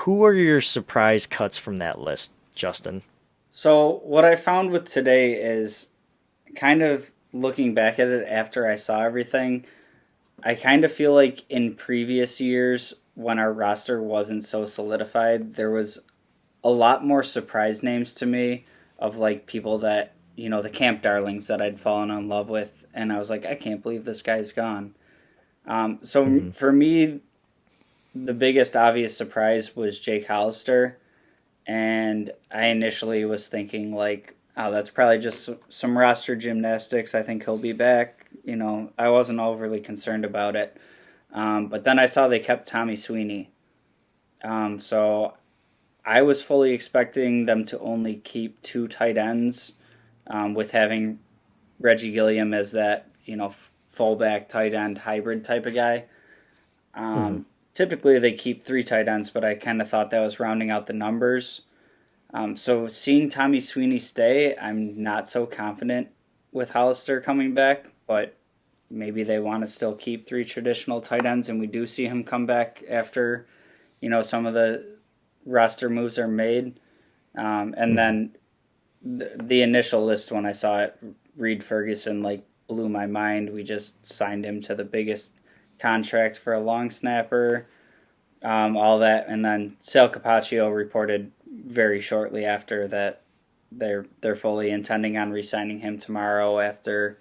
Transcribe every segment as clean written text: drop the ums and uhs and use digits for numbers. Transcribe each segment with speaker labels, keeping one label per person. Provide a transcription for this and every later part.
Speaker 1: who are your surprise cuts from that list, Justin?
Speaker 2: So, what I found with today is kind of looking back at it after I saw everything, I kind of feel like in previous years when our roster wasn't so solidified, there was a lot more surprise names to me of like people that, the camp darlings that I'd fallen in love with. And I was like, I can't believe this guy's gone. So
Speaker 1: Hmm.
Speaker 2: for me, the biggest obvious surprise was Jake Hollister. And I initially was thinking like, oh, that's probably just some roster gymnastics. I think he'll be back. I wasn't overly concerned about it. But then I saw they kept Tommy Sweeney. So I was fully expecting them to only keep two tight ends, with having Reggie Gilliam as that, fullback tight end hybrid type of guy.
Speaker 1: Hmm.
Speaker 2: Typically they keep three tight ends, but I kind of thought that was rounding out the numbers. So seeing Tommy Sweeney stay, I'm not so confident with Hollister coming back, but maybe they want to still keep three traditional tight ends, and we do see him come back after, some of the roster moves are made. And
Speaker 1: Hmm.
Speaker 2: then the initial list when I saw it, Reed Ferguson like blew my mind. We just signed him to the biggest contract for a long snapper, all that, and then Sal Capaccio reported very shortly after that they're fully intending on re-signing him tomorrow after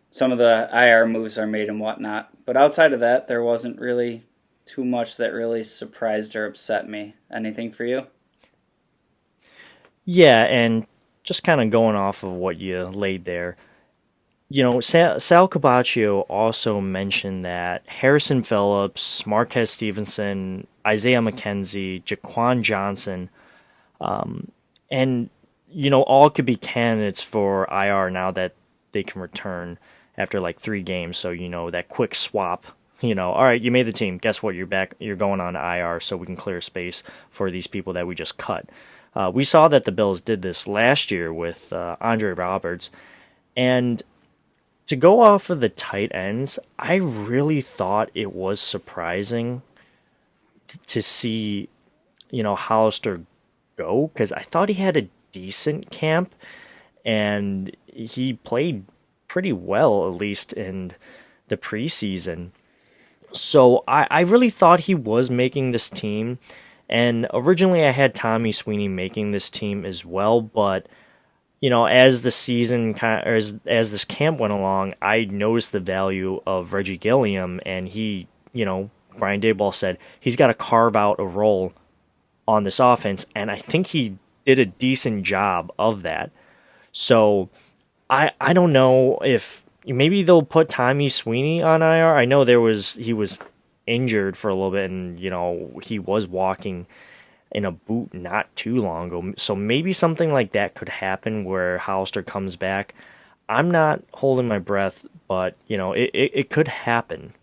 Speaker 2: some of the IR moves are made and whatnot. But outside of that, there wasn't really too much that really surprised or upset me. Anything for you?
Speaker 1: Yeah, and just kind of going off of what you laid there, Sal Capaccio also mentioned that Harrison Phillips, Marquez Stevenson, Isaiah McKenzie, Jaquan Johnson, and all could be candidates for IR now that they can return after like 3 games. So that quick swap. All right, you made the team. Guess what? You're back. You're going on IR, so we can clear space for these people that we just cut. We saw that the Bills did this last year with Andre Roberts, and to go off of the tight ends, I really thought it was surprising to see Hollister go because I thought he had a decent camp and he played pretty well, at least in the preseason. So I really thought he was making this team. And originally I had Tommy Sweeney making this team as well, but as the season kind of, or as this camp went along, I noticed the value of Reggie Gilliam, and Brian Dayball said he's got to carve out a role on this offense, and I think he did a decent job of that. So I don't know if maybe they'll put Tommy Sweeney on IR. I know he was injured for a little bit, and he was walking in a boot not too long ago. So maybe something like that could happen where Hollister comes back. I'm not holding my breath, but it could happen.